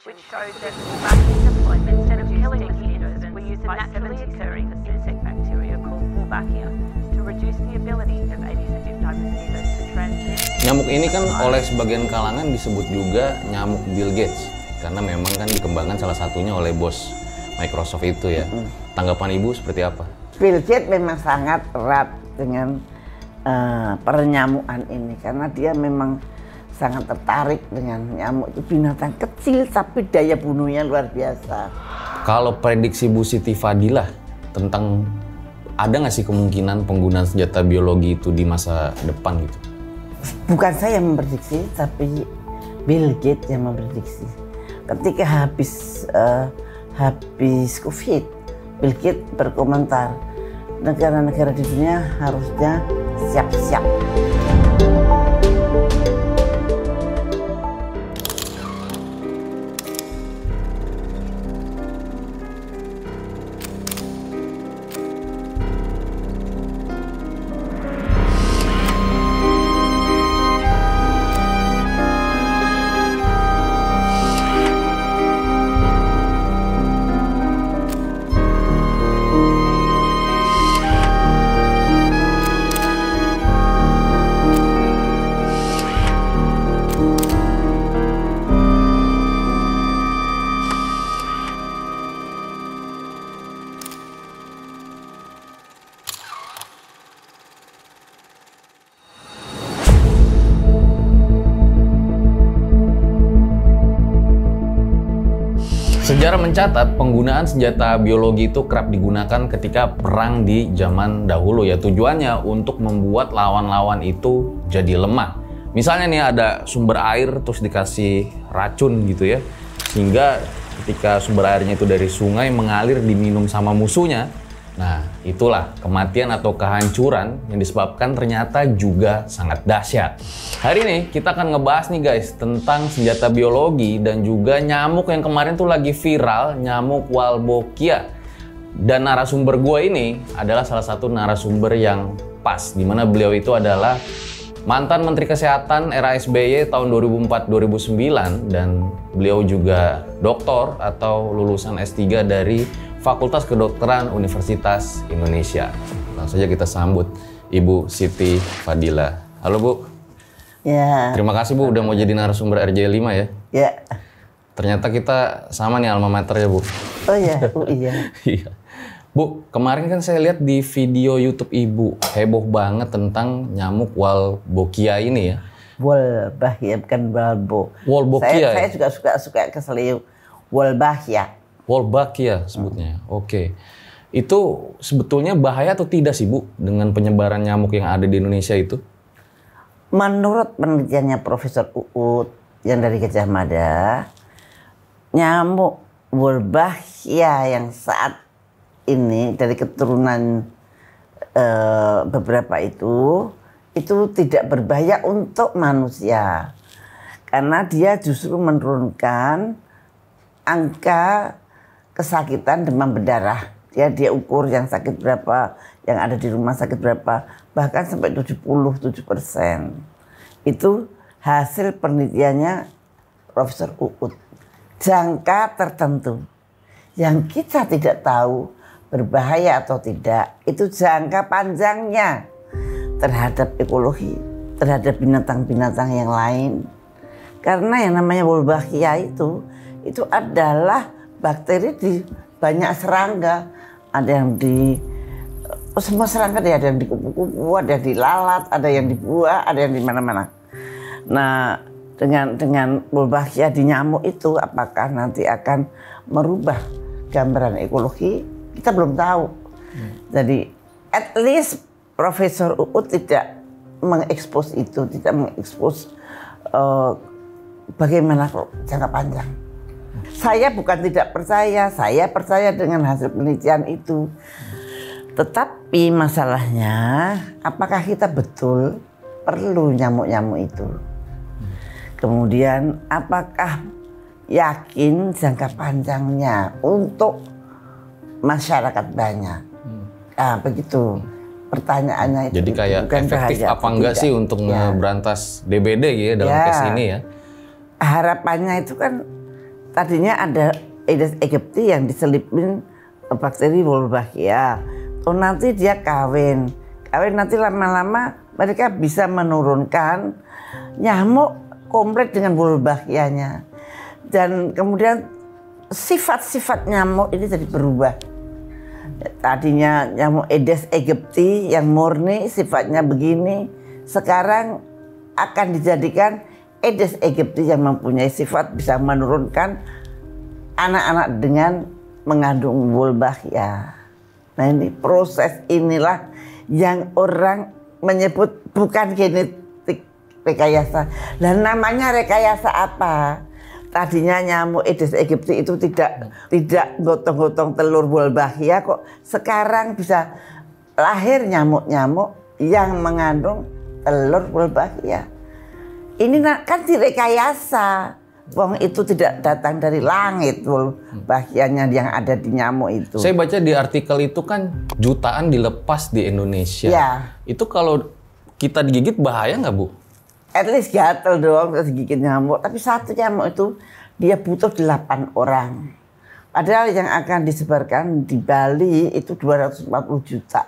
which showed that vaccine deployment, instead of killing mosquitoes, we use a naturally occurring insect bacteria called Wolbachia to reduce the ability of Aedes aegypti mosquitoes to transmit. Nyamuk ini kan oleh sebagian kalangan disebut juga nyamuk Bill Gates karena memang kan dikembangkan salah satunya oleh bos Microsoft itu ya. Tanggapan Ibu seperti apa? Bill Gates memang sangat erat dengan pernyamukan ini karena dia memang sangat tertarik dengan nyamuk. Itu binatang kecil tapi daya bunuhnya luar biasa. Kalau prediksi Bu Siti Fadilah tentang ada nggak sih kemungkinan penggunaan senjata biologi itu di masa depan gitu? Bukan saya yang memprediksi, tapi Bill Gates yang memprediksi. Ketika habis COVID, Bill Gates berkomentar, negara-negara di dunia harusnya siap-siap. Sejarah mencatat penggunaan senjata biologi itu kerap digunakan ketika perang di zaman dahulu ya. Tujuannya untuk membuat lawan-lawan itu jadi lemah. Misalnya nih ada sumber air terus dikasih racun gitu ya. Sehingga ketika sumber airnya itu dari sungai mengalir diminum sama musuhnya. Nah itulah kematian atau kehancuran yang disebabkan ternyata juga sangat dahsyat. Hari ini kita akan ngebahas nih guys tentang senjata biologi dan juga nyamuk yang kemarin tuh lagi viral, nyamuk Wolbachia. Dan narasumber gue ini adalah salah satu narasumber yang pas, dimana beliau itu adalah mantan Menteri Kesehatan era SBY tahun 2004-2009 dan beliau juga doktor atau lulusan S3 dari Fakultas Kedokteran Universitas Indonesia. Langsung saja kita sambut Ibu Siti Fadilah. Halo Bu. Ya. Terima kasih Bu udah mau jadi narasumber RJ5 ya. Ya. Ternyata kita sama nih alma mater ya Bu. Oh ya, iya. Iya. Bu, kemarin kan saya lihat di video YouTube Ibu heboh banget tentang nyamuk Wolbachia ini ya. Wolbachia bukan Wolbo. Wolbachia. Saya juga suka keseliu Wolbachia. Wolbachia sebutnya. Oke. Itu sebetulnya bahaya atau tidak sih Bu dengan penyebaran nyamuk yang ada di Indonesia itu? Menurut penelitiannya Profesor Uut yang dari Gajah Mada, nyamuk Wolbachia yang saat ini dari keturunan beberapa itu tidak berbahaya untuk manusia. Karena dia justru menurunkan angka kesakitan demam berdarah. Dia ukur yang sakit berapa, yang ada di rumah sakit berapa, bahkan sampai 77%. Itu hasil penelitiannya Profesor Uut. Jangka tertentu yang kita tidak tahu berbahaya atau tidak, itu jangka panjangnya terhadap ekologi, terhadap binatang-binatang yang lain. Karena yang namanya Wolbachia itu adalah bakteri di banyak serangga. Ada yang di semua serangga, ada yang di kupu-kupu, ada yang di lalat, ada yang di buah, ada yang di mana-mana. Nah, dengan Wolbachia di nyamuk itu apakah nanti akan merubah gambaran ekologi? Kita belum tahu. Jadi at least Profesor Uut tidak mengekspos itu, tidak mengekspos bagaimana jangka panjang. Saya bukan tidak percaya, saya percaya dengan hasil penelitian itu. Tetapi masalahnya, apakah kita betul perlu nyamuk-nyamuk itu? Kemudian, apakah yakin jangka panjangnya untuk masyarakat banyak? Nah, begitu pertanyaannya itu. Jadi kayak efektif apa enggak sih untuk memberantas DBD ya dalam case ini ya? Harapannya itu kan tadinya ada Aedes aegypti yang diselipin bakteri Wolbachia. Oh nanti dia kawin nanti lama-lama mereka bisa menurunkan nyamuk komplit dengan Wolbachia-nya. Dan kemudian sifat-sifat nyamuk ini jadi berubah. Tadinya nyamuk Aedes aegypti yang murni sifatnya begini, sekarang akan dijadikan Aedes aegypti yang mempunyai sifat bisa menurunkan anak-anak dengan mengandung Wolbachia. Nah ini proses inilah yang orang menyebut bukan genetik rekayasa. Dan namanya rekayasa apa? Tadinya nyamuk Aedes aegypti itu tidak gotong-gotong telur Wolbachia, kok sekarang bisa lahir nyamuk-nyamuk yang mengandung telur Wolbachia. Ini kan direkayasa. Wong itu tidak datang dari langit Wolbachia-nya yang ada di nyamuk itu. Saya baca di artikel itu kan jutaan dilepas di Indonesia. Ya. Itu kalau kita digigit bahaya nggak, Bu? At least gatel doang terus gigit nyamuk. Tapi satu nyamuk itu dia butuh 8 orang. Padahal yang akan disebarkan di Bali itu 240 juta.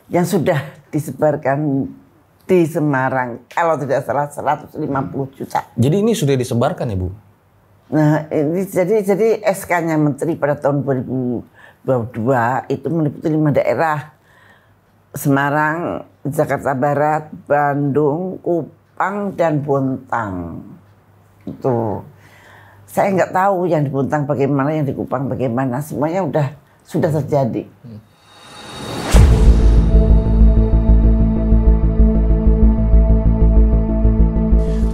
Yang sudah disebarkan di Semarang kalau tidak salah 150 juta. Jadi ini sudah disebarkan ya, Bu? Nah, ini jadi SK-nya Menteri pada tahun 2022 itu meliputi 5 daerah. Semarang, Jakarta Barat, Bandung, Kupang, dan Bontang. Itu. Saya nggak tahu yang di Bontang bagaimana, yang di Kupang bagaimana. Semuanya sudah terjadi.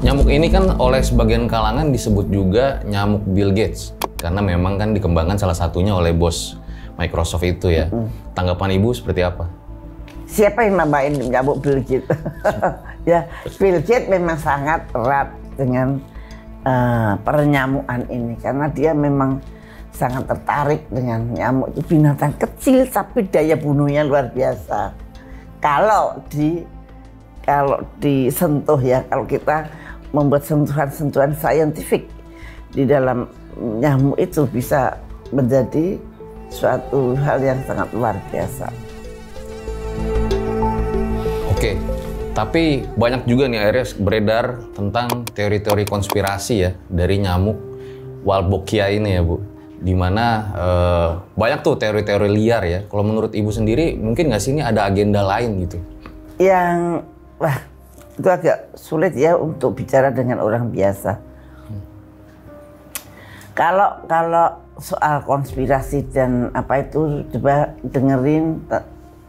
Nyamuk ini kan oleh sebagian kalangan disebut juga nyamuk Bill Gates. Karena memang kan dikembangkan salah satunya oleh bos Microsoft itu ya. Tanggapan Ibu seperti apa? Siapa yang namain nyamuk Bill Gates? Ya, Bill Gates memang sangat erat dengan pernyamukan ini. Karena dia memang sangat tertarik dengan nyamuk. Itu binatang kecil tapi daya bunuhnya luar biasa. Kalau disentuh ya, kalau kita membuat sentuhan-sentuhan saintifik di dalam nyamuk itu bisa menjadi suatu hal yang sangat luar biasa. Oke, tapi banyak juga nih akhirnya beredar tentang teori-teori konspirasi ya dari nyamuk Wolbachia ini ya, Bu. Dimana banyak tuh teori-teori liar ya. Kalau menurut Ibu sendiri mungkin nggak sih ini ada agenda lain gitu? Itu agak sulit ya untuk bicara dengan orang biasa. Kalau soal konspirasi dan apa itu, coba dengerin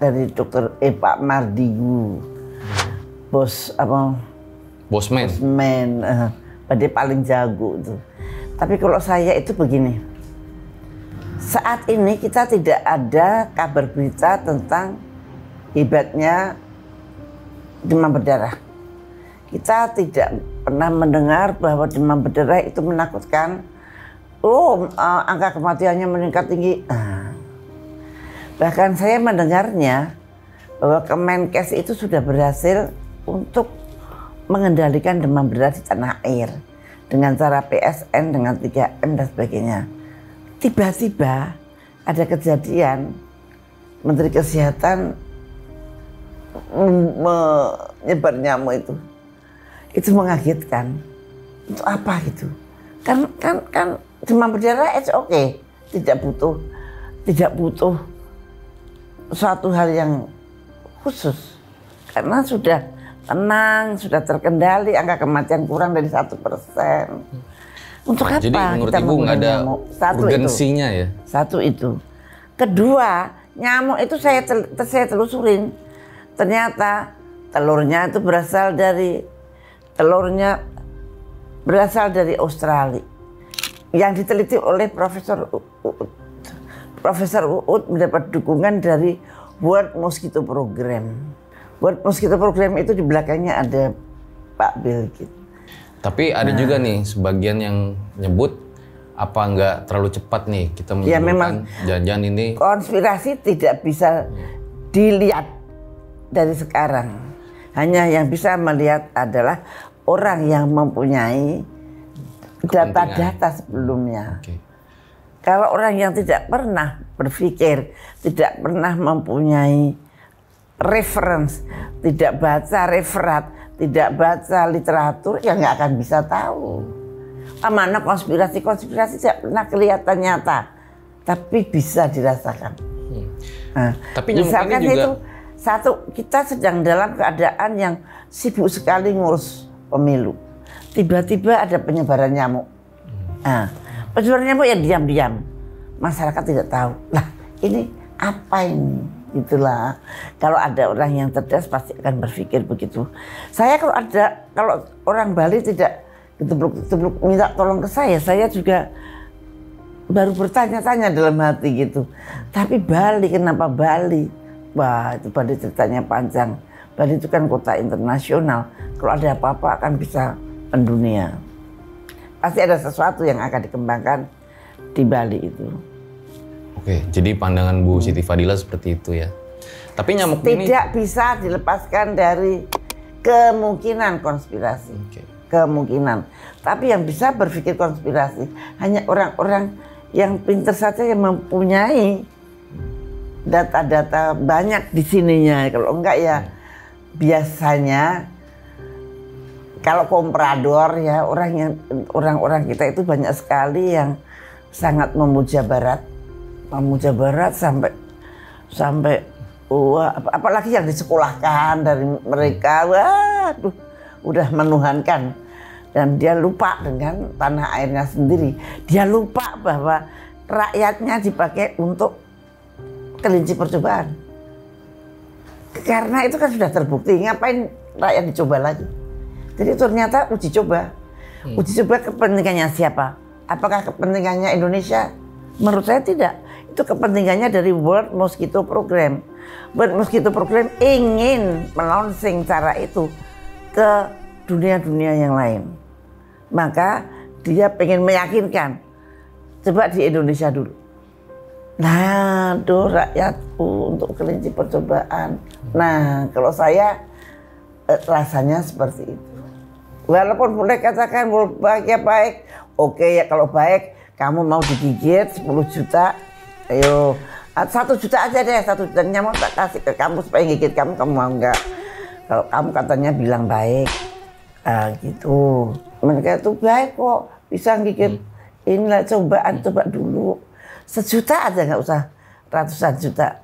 dari Dr. Pak Mardigu, Bosman. Dia paling jago itu. Tapi kalau saya itu begini, saat ini kita tidak ada kabar berita tentang hebatnya demam berdarah. Kita tidak pernah mendengar bahwa demam berdarah itu menakutkan. Angka kematiannya meningkat tinggi. Bahkan saya mendengarnya bahwa Kemenkes itu sudah berhasil untuk mengendalikan demam berdarah di tanah air dengan cara PSN, dengan 3M dan sebagainya. Tiba-tiba ada kejadian Menteri Kesehatan menyebar nyamuk itu mengagetkan. Untuk apa gitu? Kan demam berdarah oke, tidak butuh suatu hal yang khusus karena sudah tenang, sudah terkendali, angka kematian kurang dari 1%. Untuk apa? Jadi menurut kita Ibu nggak ada urgensinya ya? Satu itu. Kedua, nyamuk itu saya telusurin. Ternyata telurnya itu berasal dari Australia. Yang diteliti oleh Profesor Uut mendapat dukungan dari World Mosquito Program. World Mosquito Program itu di belakangnya ada Pak Bill Gates. Tapi ada juga nih sebagian yang nyebut apa nggak terlalu cepat nih kita menyimpulkan jangan-jangan ini konspirasi tidak bisa dilihat dari sekarang. Hanya yang bisa melihat adalah orang yang mempunyai data-data sebelumnya. Oke. Kalau orang yang tidak pernah berpikir, tidak pernah mempunyai reference, tidak baca referat, tidak baca literatur, ya nggak akan bisa tahu. Mana konspirasi-konspirasi tidak pernah kelihatan nyata, tapi bisa dirasakan. Nah, Tapi misalkan juga itu satu, kita sedang dalam keadaan yang sibuk sekali ngurus pemilu. Tiba-tiba ada penyebaran nyamuk. Nah, penyebaran nyamuk yang diam-diam. Masyarakat tidak tahu. Lah, ini apa ini? Itulah. Kalau ada orang yang cerdas pasti akan berpikir begitu. Saya kalau orang Bali tidak geblok-geblok minta tolong ke saya juga baru bertanya-tanya dalam hati gitu. Tapi Bali, kenapa Bali? Wah, itu Bali ceritanya panjang. Bali itu kan kota internasional. Kalau ada apa-apa akan bisa mendunia. Pasti ada sesuatu yang akan dikembangkan di Bali itu. Oke, jadi pandangan Bu Siti Fadila seperti itu ya. Tapi nyamuk ini tidak bisa dilepaskan dari kemungkinan konspirasi. Oke. Kemungkinan. Tapi yang bisa berpikir konspirasi hanya orang-orang yang pintar saja yang mempunyai data-data banyak di sininya. Kalau enggak ya biasanya kalau komprador ya orang-orang kita itu banyak sekali yang sangat memuja Barat sampai wah, apalagi yang disekolahkan dari mereka, waduh, udah menuhankan. Dan dia lupa dengan tanah airnya sendiri. Dia lupa bahwa rakyatnya dipakai untuk kelinci percobaan. Karena itu kan sudah terbukti, ngapain rakyat dicoba lagi. Jadi ternyata uji coba. Uji coba kepentingannya siapa? Apakah kepentingannya Indonesia? Menurut saya tidak. Itu kepentingannya dari World Mosquito Program. World Mosquito Program ingin melaunching cara itu ke dunia-dunia yang lain. Maka dia pengen meyakinkan, coba di Indonesia dulu. Nah, tuh rakyatku untuk kelinci percobaan. Nah, kalau saya rasanya seperti itu. Walaupun boleh katakan baik ya baik, oke ya kalau baik kamu mau digigit 10 juta, ayo 1 juta aja deh, 1 juta nyamuk tak kasih ke kamu supaya gigit kamu mau enggak? Kalau kamu katanya bilang baik, gitu. Mereka itu baik kok, bisa gigit. Inilah cobaan, coba dulu. 1 juta aja nggak usah ratusan juta.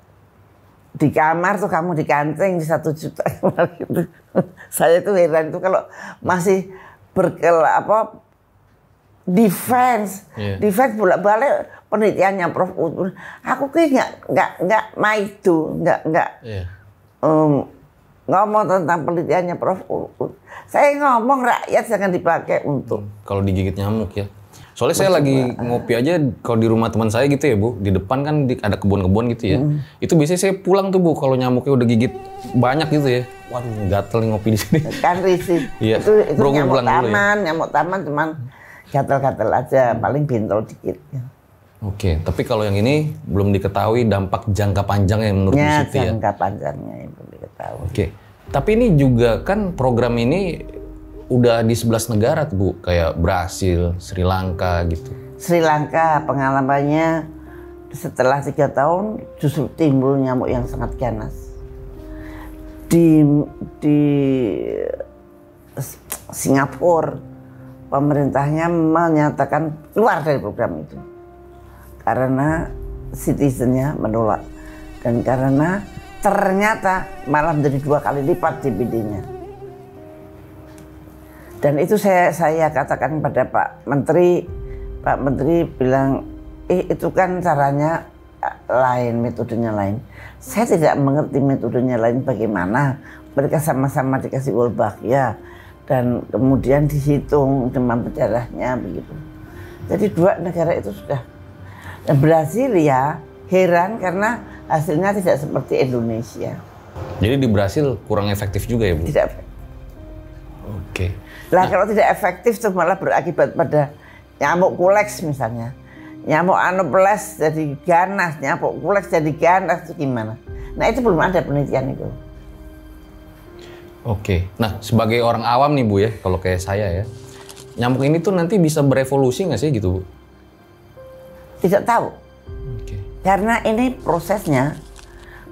Di kamar tuh kamu dikancing di 1 juta. Saya itu heran itu kalau masih defense bolak-balik penelitiannya Prof Ut. Aku kayak nggak maido, nggak ngomong tentang penelitiannya Prof Ut. Saya ngomong rakyat jangan dipakai untuk kalau digigit nyamuk ya. Soalnya saya lagi ngopi aja kalau di rumah teman saya gitu ya Bu, di depan kan ada kebun-kebun gitu ya. Itu biasanya saya pulang tuh Bu kalau nyamuknya udah gigit banyak gitu ya. Waduh, gatel nih ngopi di sini. Kan risih. Iya. Itu Bro, nyamuk pulang dulu taman, nyamuk taman cuman gatel-gatel aja, paling bintol dikit. Oke, tapi kalau yang ini belum diketahui dampak jangka panjangnya menurut Bu Siti ya. Jangka panjangnya yang belum diketahui. Oke. Tapi ini juga kan program ini udah di 11 negara tuh Bu, kayak Brasil, Sri Lanka gitu. Sri Lanka pengalamannya setelah 3 tahun justru timbul nyamuk yang sangat ganas. Di Singapura pemerintahnya menyatakan keluar dari program itu karena citizennya menolak dan karena ternyata malah menjadi 2 kali lipat DBD-nya. Dan itu saya katakan pada Pak Menteri bilang, itu kan caranya lain, metodenya lain. Saya tidak mengerti metodenya lain bagaimana. Mereka sama-sama dikasih Wolbachia dan kemudian dihitung demam berdarahnya begitu. Jadi 2 negara itu sudah. Dan Brasilia heran karena hasilnya tidak seperti Indonesia. Jadi di Brasil kurang efektif juga ya Bu? Tidak efektif. Oke. Lah kalau tidak efektif itu malah berakibat pada nyamuk kuleks misalnya. Nyamuk Anopheles jadi ganas, nyamuk kuleks jadi ganas itu gimana? Nah itu belum ada penelitian itu. Oke. Nah sebagai orang awam nih Bu ya, kalau kayak saya ya. nyamuk ini tuh nanti bisa berevolusi nggak sih gitu, Bu? Tidak tahu. Oke. Karena ini prosesnya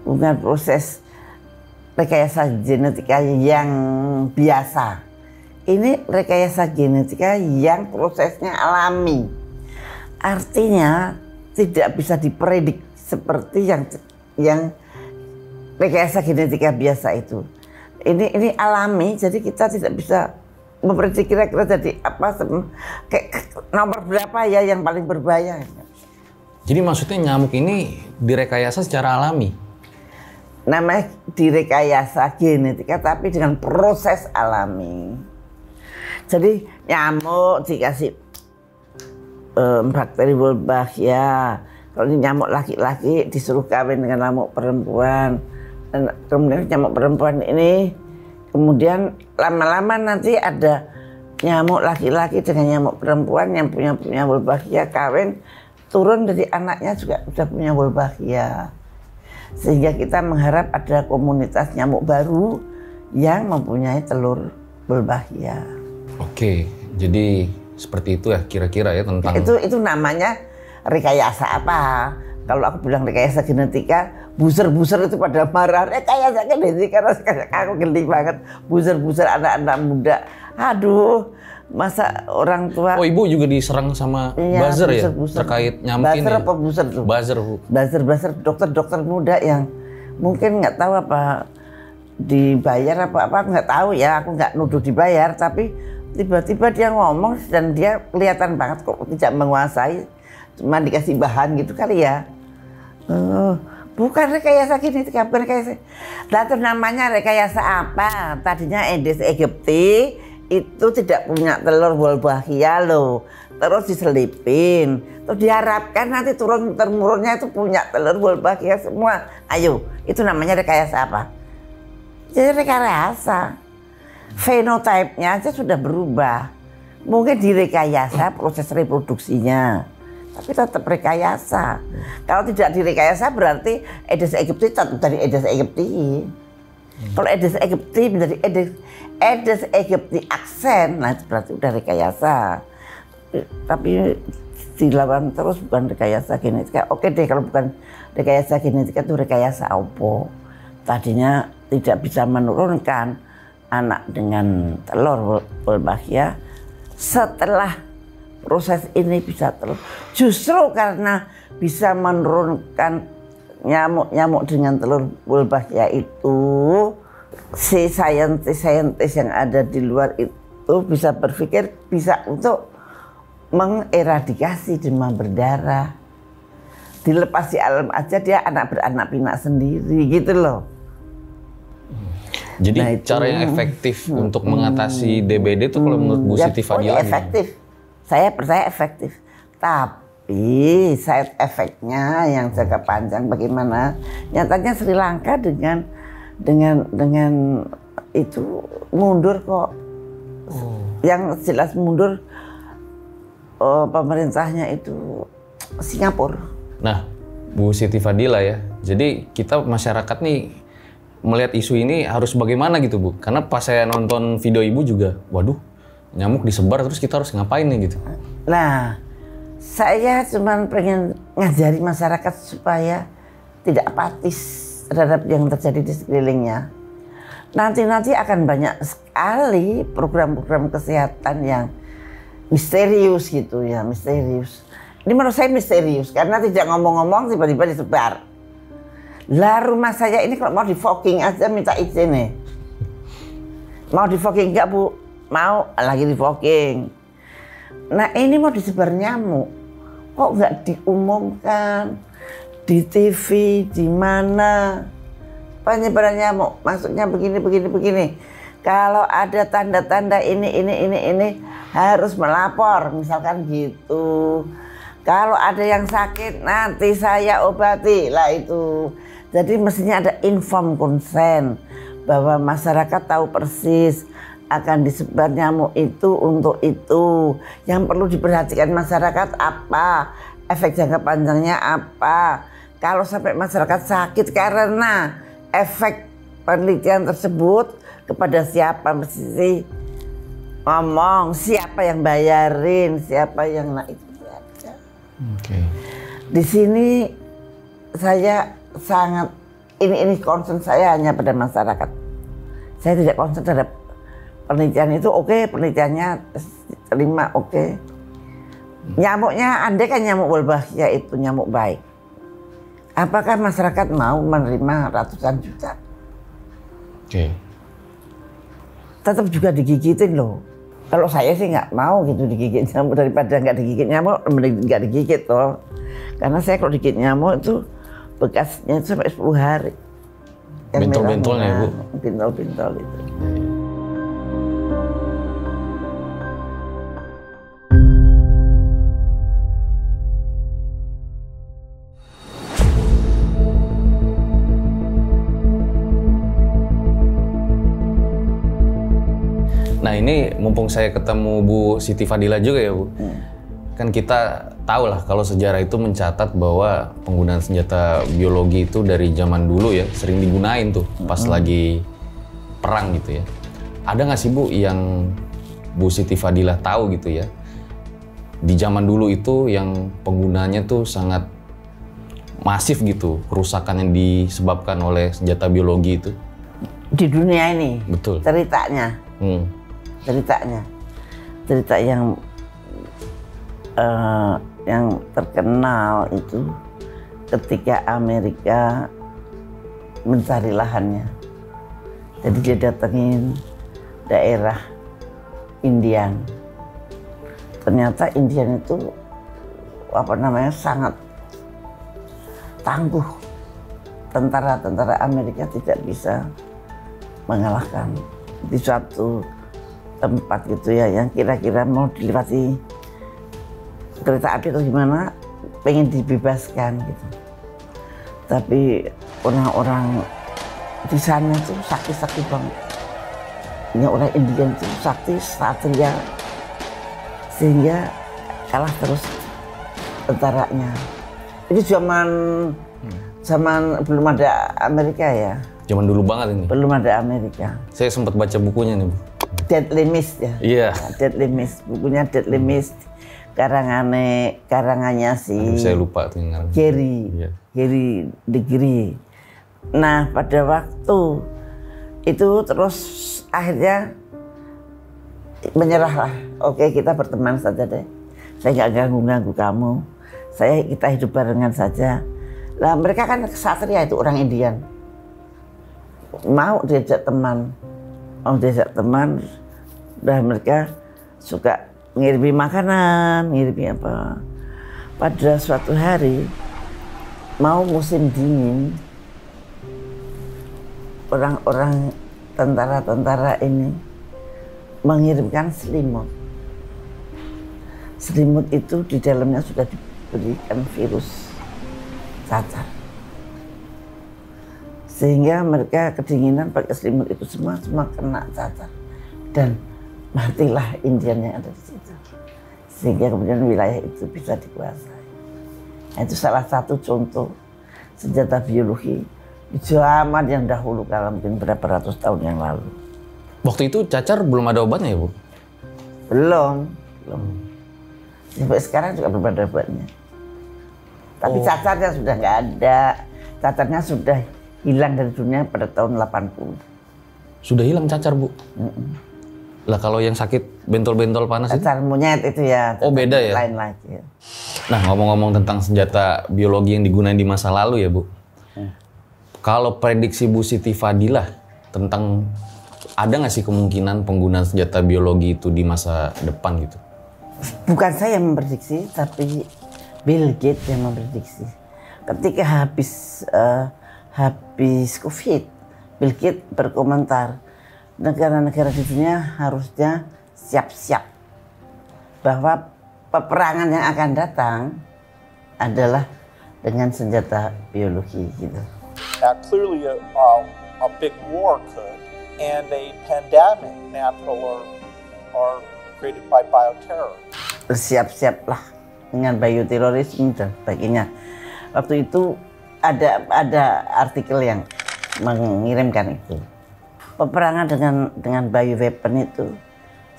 bukan proses rekayasa genetika yang biasa. Ini rekayasa genetika yang prosesnya alami. Artinya tidak bisa dipredik seperti yang rekayasa genetika biasa itu. Ini alami, jadi kita tidak bisa memprediksi kira-kira jadi apa, kayak nomor berapa ya yang paling berbahaya. Jadi maksudnya nyamuk ini direkayasa secara alami? Namanya direkayasa genetika tapi dengan proses alami. Jadi nyamuk dikasih bakteri Wolbachia. Kalau ini nyamuk laki-laki disuruh kawin dengan nyamuk perempuan. Dan kemudian nyamuk perempuan ini kemudian lama-lama nanti ada nyamuk laki-laki dengan nyamuk perempuan yang punya Wolbachia kawin, turun dari anaknya juga sudah punya Wolbachia. Sehingga kita mengharap ada komunitas nyamuk baru yang mempunyai telur Wolbachia. Oke, jadi seperti itu ya kira-kira ya tentang itu namanya rekayasa apa? Kalau aku bilang rekayasa genetika, buser-buser itu pada marah. Rekayasa genetika, aku geli banget. Buser-buser anak-anak muda. Aduh, masa orang tua. Oh, Ibu juga diserang sama buzzer ya? Terkait nyamuk ini? Buzzer apa buser tuh? Buzzer, Bu. Buzzer, dokter-dokter muda yang mungkin nggak tahu apa dibayar apa nggak tahu ya. Aku nggak nuduh dibayar, tapi tiba-tiba dia ngomong dan dia kelihatan banget kok tidak menguasai, cuma dikasih bahan gitu kali ya. Bukan rekayasa genetika, bukan rekayasa. Lalu namanya rekayasa apa? Tadinya Aedes aegypti itu tidak punya telur Wolbachia loh, terus diselipin, terus diharapkan nanti turun-temurunnya itu punya telur Wolbachia semua. Ayo, itu namanya rekayasa apa? Jadi rekayasa. Fenotipenya aja sudah berubah. Mungkin direkayasa proses reproduksinya, tapi tetap rekayasa. Kalau tidak direkayasa berarti Aedes aegypti tetap dari Aedes aegypti. Kalau Aedes aegypti menjadi Aedes aegypti aksen, nah itu berarti udah rekayasa. Tapi dilawan terus bukan rekayasa genetika. Oke deh, kalau bukan rekayasa genetika itu rekayasa apa? Tadinya tidak bisa menurunkan anak dengan telur Wolbachia, setelah proses ini bisa telur. Justru karena bisa menurunkan nyamuk dengan telur Wolbachia itu, si saintis yang ada di luar itu bisa berpikir bisa untuk mengeradikasi demam berdarah. Dilepas di alam aja dia beranak pinak sendiri gitu loh. Jadi cara yang efektif untuk mengatasi DBD itu kalau menurut Bu Siti Fadila efektif. Saya percaya efektif. Tapi side effect-nya yang jangka panjang bagaimana? Nyatanya Sri Lanka dengan itu mundur kok. Yang jelas mundur pemerintahnya itu Singapura. Nah, Bu Siti Fadila ya. Jadi kita masyarakat nih melihat isu ini harus bagaimana gitu, Bu? Karena pas saya nonton video Ibu juga, waduh, nyamuk disebar terus kita harus ngapain nih gitu. Nah, saya cuma pengen ngajari masyarakat supaya tidak apatis terhadap yang terjadi di sekelilingnya. Nanti akan banyak sekali program-program kesehatan yang misterius gitu ya, misterius. Ini menurut saya misterius karena tidak ngomong-ngomong tiba-tiba disebar. Lah rumah saya ini kalau mau di fogging aja minta izin nih. Mau di fogging enggak, Bu? Mau, lagi di fogging. Nah ini mau disebar nyamuk, kok nggak diumumkan di TV, di mana penyebaran nyamuk? Maksudnya begini. Kalau ada tanda-tanda ini harus melapor, misalkan gitu. Kalau ada yang sakit nanti saya obati lah itu. Jadi mestinya ada informed consent bahwa masyarakat tahu persis akan disebar nyamuk itu untuk itu. Yang perlu diperhatikan masyarakat apa, efek jangka panjangnya apa. Kalau sampai masyarakat sakit karena efek penelitian tersebut kepada siapa mesti ngomong siapa yang bayarin, siapa yang itu saja. Oke. Di sini saya sangat ini concern saya hanya pada masyarakat. Saya tidak concern terhadap penelitian itu. Oke, penelitiannya terima, oke. Nyamuknya, andai kan nyamuk Wolbachia itu nyamuk baik, apakah masyarakat mau menerima ratusan juta? Oke. Tetap juga digigitin loh. Kalau saya sih nggak mau gitu digigit nyamuk, daripada nggak digigit nyamuk, mending nggak digigit toh. Karena saya kalau digigit nyamuk itu bekasnya itu sampai 10 hari. Bentol-bentolnya, Bu? Bentol-bentol itu. Nah ini mumpung saya ketemu Bu Siti Fadila juga ya Bu. Kan kita tahu lah kalau sejarah itu mencatat bahwa penggunaan senjata biologi itu dari zaman dulu ya sering digunain tuh pas lagi perang gitu ya. Ada nggak sih Bu yang Bu Siti Fadila tahu gitu ya? Di zaman dulu itu yang penggunaannya tuh sangat masif gitu, kerusakan yang disebabkan oleh senjata biologi itu. Di dunia ini. Betul. Ceritanya. Cerita yang terkenal itu ketika Amerika mencari lahannya. Jadi dia datengin daerah Indian. Ternyata Indian itu sangat tangguh. Tentara-tentara Amerika tidak bisa mengalahkan di suatu tempat gitu ya yang kira-kira mau dilewati kereta api atau gimana, pengen dibebaskan gitu. Tapi orang-orang di sana tuh sakti-sakti banget. Ini orang Indian tuh sakti, satria, sehingga kalah terus tentaranya. Itu zaman belum ada Amerika ya. Zaman dulu banget ini. Belum ada Amerika. Saya sempat baca bukunya nih Bu. Deadly Mist ya. Iya. Deadly Mist, bukunya Deadly Mist. Karangannya si Saya lupa tuh yang Gary Degree. Nah pada waktu itu terus akhirnya menyerahlah. Oke, kita berteman saja deh. Saya nggak ganggu kamu. Kita hidup barengan saja. Lah mereka kan ksatria itu orang Indian. Mau diajak teman, dan mereka suka ngirimi makanan, ngirimi apa. Pada suatu hari, mau musim dingin, orang-orang tentara-tentara ini mengirimkan selimut. Selimut itu di dalamnya sudah diberikan virus cacar. Sehingga mereka kedinginan pakai selimut itu semua kena cacar dan matilah Indian yang ada di situ. Sehingga kemudian wilayah itu bisa dikuasai. Nah, itu salah satu contoh senjata biologi di zaman yang dahulu kala mungkin berapa ratus tahun yang lalu. Waktu itu cacar belum ada obatnya ya Bu? Belum. Sampai sekarang juga belum ada obatnya. Tapi cacarnya sudah nggak ada. Cacarnya sudah hilang dari dunia pada tahun 80. Sudah hilang cacar Bu? Lah kalau yang sakit bentol-bentol panas cacar monyet itu ya. Oh beda ya? Lain lagi. Ya. Nah ngomong-ngomong tentang senjata biologi yang digunakan di masa lalu ya Bu. Kalau prediksi Bu Siti Fadila tentang ada nggak sih kemungkinan penggunaan senjata biologi itu di masa depan gitu? Bukan saya yang memprediksi, tapi Bill Gates yang memprediksi. Ketika habis COVID, Bill Gates berkomentar, negara-negara di dunia harusnya siap-siap bahwa peperangan yang akan datang adalah dengan senjata biologi gitu. Now, clearly a big war could, and a pandemic, natural or created by bioterror. Bersiap-siaplah dengan bioterorisme dan sebagainya. Waktu itu ada artikel yang mengirimkan itu. Peperangan dengan bioweapon itu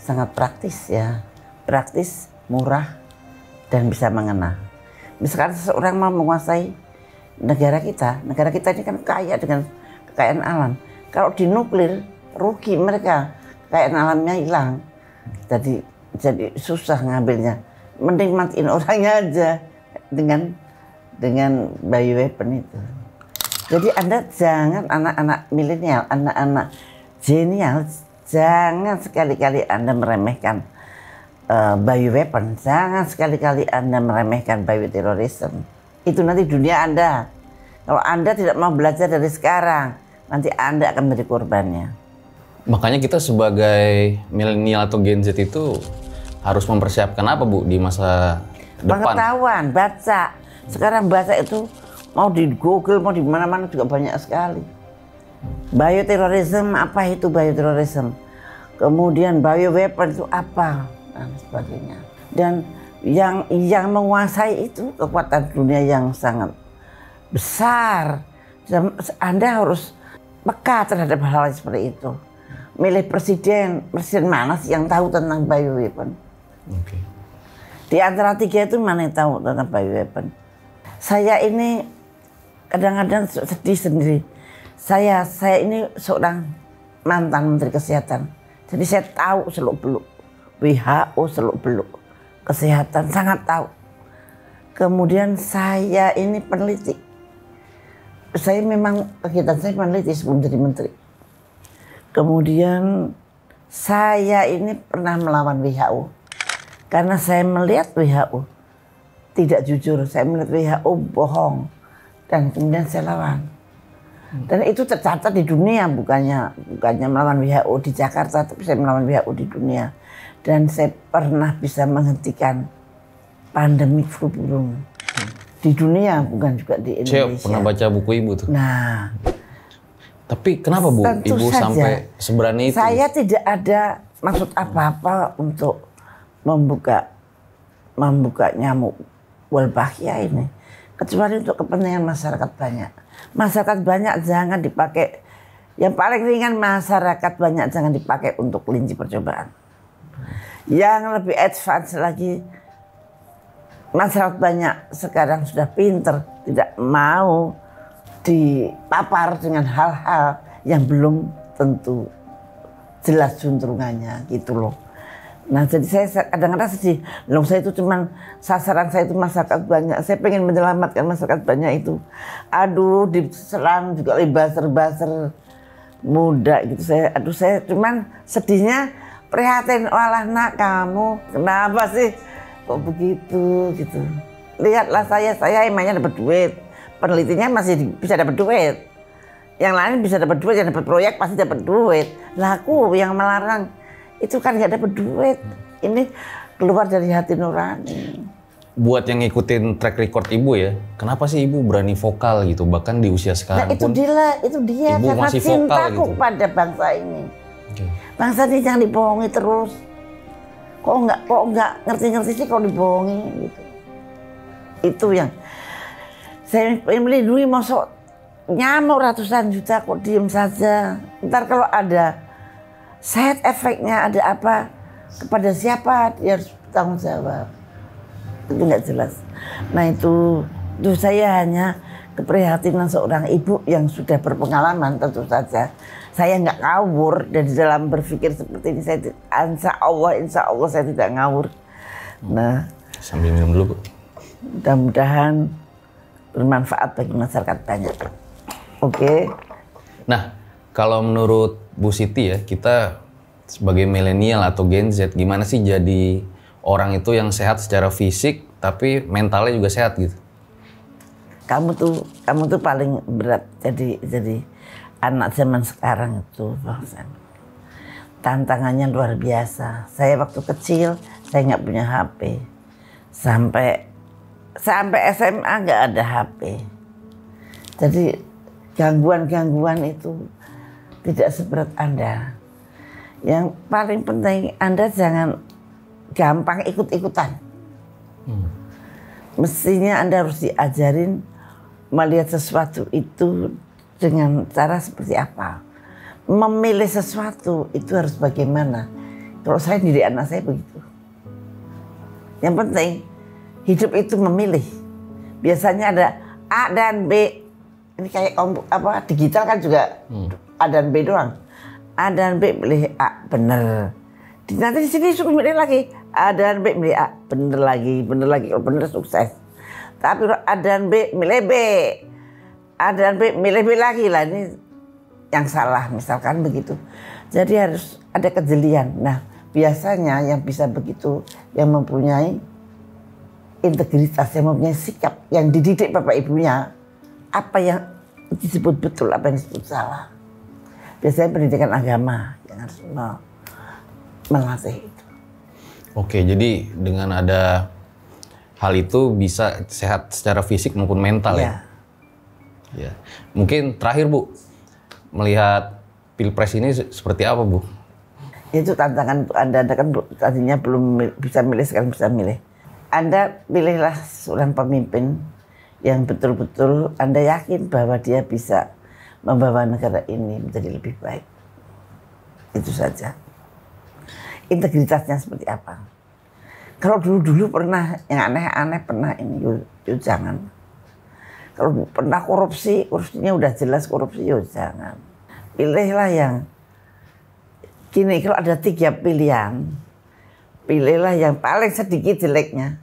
sangat praktis ya. Praktis, murah, dan bisa mengena. Misalkan seseorang mau menguasai negara kita ini kan kaya dengan kekayaan alam. Kalau dinuklir, rugi mereka, kekayaan alamnya hilang. Jadi susah ngambilnya. Mending matiin orangnya aja dengan bioweapon itu. Jadi Anda jangan, anak-anak milenial, anak-anak jenial, jangan sekali-kali Anda meremehkan bioweapon. Jangan sekali-kali Anda meremehkan bioterorisme. Itu nanti dunia Anda. Kalau Anda tidak mau belajar dari sekarang, nanti Anda akan menjadi korbannya. Makanya kita sebagai milenial atau Gen Z itu harus mempersiapkan apa, Bu, di masa depan? Pengetahuan, baca. Sekarang baca itu mau di Google, mau di mana-mana juga banyak sekali. Bioterorisme, apa itu bioterorisme? Kemudian bioweapon itu apa? Dan sebagainya. Dan yang menguasai itu kekuatan dunia yang sangat besar. Anda harus peka terhadap hal seperti itu. Milih presiden mana sih yang tahu tentang bioweapon? Okay. Di antara tiga itu mana yang tahu tentang bioweapon? Saya ini kadang-kadang sedih sendiri. Saya ini seorang mantan Menteri Kesehatan. Jadi saya tahu seluk-beluk WHO, seluk-beluk kesehatan, sangat tahu. Kemudian saya ini peneliti. Saya memang kegiatan saya peneliti sebelum jadi menteri. Kemudian saya ini pernah melawan WHO. Karena saya melihat WHO tidak jujur, saya melihat WHO bohong. Dan kemudian saya lawan. Dan itu tercatat di dunia, bukannya melawan WHO di Jakarta, tapi saya melawan WHO di dunia. Dan saya pernah bisa menghentikan pandemi flu burung di dunia, bukan juga di Indonesia. Saya pernah baca buku Ibu tuh. Nah, tapi kenapa, Bu, tentu Ibu saja, sampai seberani itu? Saya tidak ada maksud apa-apa untuk membuka nyamuk Wolbachia ini, kecuali untuk kepentingan masyarakat banyak. Masyarakat banyak jangan dipakai, yang paling ringan masyarakat banyak jangan dipakai untuk kelinci percobaan. Yang lebih advance lagi, masyarakat banyak sekarang sudah pinter, tidak mau dipapar dengan hal-hal yang belum tentu jelas juntrungannya gitu loh. Nah, jadi saya kadang-kadang sedih. Loh, saya itu cuman sasaran saya itu masyarakat banyak. Saya pengen menyelamatkan masyarakat banyak itu. Aduh, diserang juga oleh buzzer-buzzer muda gitu. Saya cuman sedihnya prihatin. Walah nak, kamu kenapa sih kok begitu gitu. Lihatlah saya emangnya dapat duit. Penelitinya masih bisa dapat duit. Yang lain bisa dapat duit, yang dapat proyek pasti dapat duit. Lah aku yang melarang itu kan nggak dapat duit. Ini keluar dari hati nurani. Buat yang ngikutin track record Ibu ya, kenapa sih Ibu berani vokal gitu, bahkan di usia sekarang nah, pun? Itu dia Ibu karena masih vokal cintaku gitu pada bangsa ini. Okay. Bangsa ini jangan dibohongi terus. Kok nggak ngerti-ngerti sih kalau dibohongi gitu. Itu yang saya melindungi, masuk nyamuk ratusan juta kok diem saja. Ntar kalau ada side efeknya, ada apa kepada siapa, dia harus bertanggung jawab. Itu nggak jelas. Nah itu saya hanya keprihatinan seorang ibu yang sudah berpengalaman. Tentu saja saya nggak ngawur, dan di dalam berpikir seperti ini saya insya Allah saya tidak ngawur. Nah, sambil minum dulu, Bu. Mudah-mudahan bermanfaat bagi masyarakat banyak. Oke. Nah, kalau menurut Bu Siti ya, kita sebagai milenial atau Gen Z, gimana sih jadi orang itu yang sehat secara fisik tapi mentalnya juga sehat gitu? Kamu tuh paling berat jadi anak zaman sekarang itu, Bang San. Tantangannya luar biasa. Saya waktu kecil saya nggak punya HP. Sampai SMA nggak ada HP. Jadi gangguan-gangguan itu tidak seberat Anda. Yang paling penting Anda jangan gampang ikut-ikutan. Mestinya Anda harus diajarin melihat sesuatu itu dengan cara seperti apa. Memilih sesuatu itu harus bagaimana. Kalau saya didik anak saya begitu. Yang penting hidup itu memilih. Biasanya ada A dan B. Ini kayak digital kan juga A dan B doang. A dan B pilih A, bener. Nanti di sini suruh milih lagi. A dan B milih A, bener lagi. Kalau bener sukses. Tapi kalau A dan B milih B, A dan B milih B lagi lah, ini yang salah misalkan begitu. Jadi harus ada kejelian. Nah biasanya yang bisa begitu, yang mempunyai integritas, yang mempunyai sikap, yang dididik bapak ibunya, apa yang disebut betul, apa yang disebut salah. Biasanya pendidikan agama yang harus melatih itu. Oke, jadi dengan ada hal itu bisa sehat secara fisik maupun mental ya? Ya. Mungkin terakhir Bu, melihat Pilpres ini seperti apa Bu? Itu tantangan Anda kan tadinya belum bisa milih, sekarang bisa milih. Anda pilihlah seorang pemimpin yang betul-betul Anda yakin bahwa dia bisa membawa negara ini menjadi lebih baik. Itu saja. Integritasnya seperti apa? Kalau dulu-dulu pernah yang aneh-aneh pernah ini, yuk jangan. Kalau pernah korupsinya udah jelas korupsi, yuk jangan. Pilihlah yang gini, kalau ada 3 pilihan, pilihlah yang paling sedikit jeleknya.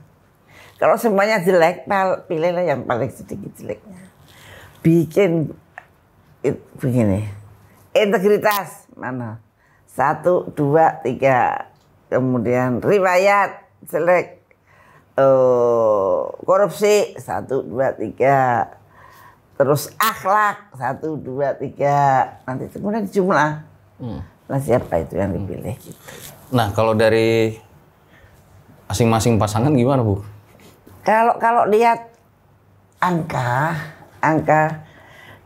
Kalau semuanya jelek, pilihlah yang paling sedikit jeleknya. Bikin begini, integritas mana? 1, 2, 3. Kemudian riwayat jelek, korupsi 1, 2, 3. Terus akhlak 1, 2, 3. Nanti kemudian jumlah. Nah siapa itu yang dipilih gitu. Nah kalau dari masing-masing pasangan gimana Bu? Kalau lihat angka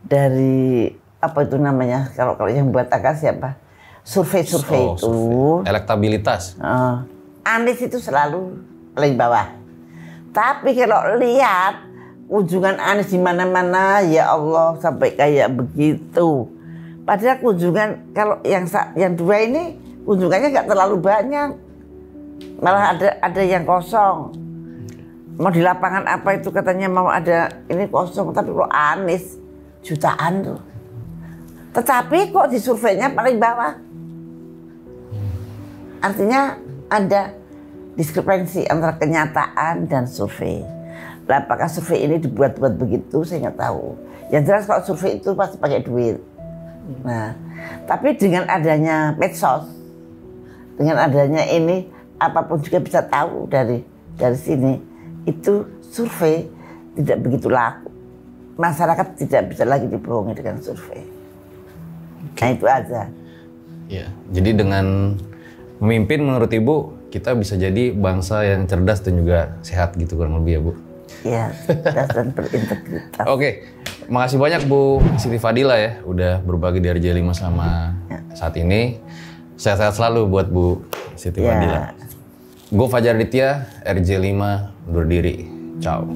dari apa itu namanya? Kalau yang buat angka siapa? Survei itu. Survei. Elektabilitas. Anies itu selalu paling bawah. Tapi kalau lihat kunjungan Anies di mana-mana, ya Allah sampai kayak begitu. Padahal kunjungan kalau yang 2 ini kunjungannya nggak terlalu banyak, malah ada yang kosong. Mau di lapangan apa itu katanya mau ada ini kosong, tapi kalau Anies jutaan tuh. Tetapi kok di surveinya paling bawah. Artinya ada diskrepansi antara kenyataan dan survei. Nah, apakah survei ini dibuat-buat begitu saya nggak tahu. Yang jelas kalau survei itu pasti pakai duit. Nah, tapi dengan adanya medsos, dengan adanya ini apapun juga bisa tahu dari sini. Itu survei tidak begitu laku. Masyarakat tidak bisa lagi dibohongi dengan survei. Nah itu aja. Ya, jadi dengan memimpin menurut Ibu kita bisa jadi bangsa yang cerdas dan juga sehat gitu kurang lebih ya Bu. Iya, cerdas dan berintegritas. Oke, makasih banyak Bu Siti Fadila ya udah berbagi di RJ5 sama saat ini. Sehat-sehat selalu buat Bu Siti Fadila. Gue Fajar Ditya, RJ5 undur diri. Ciao.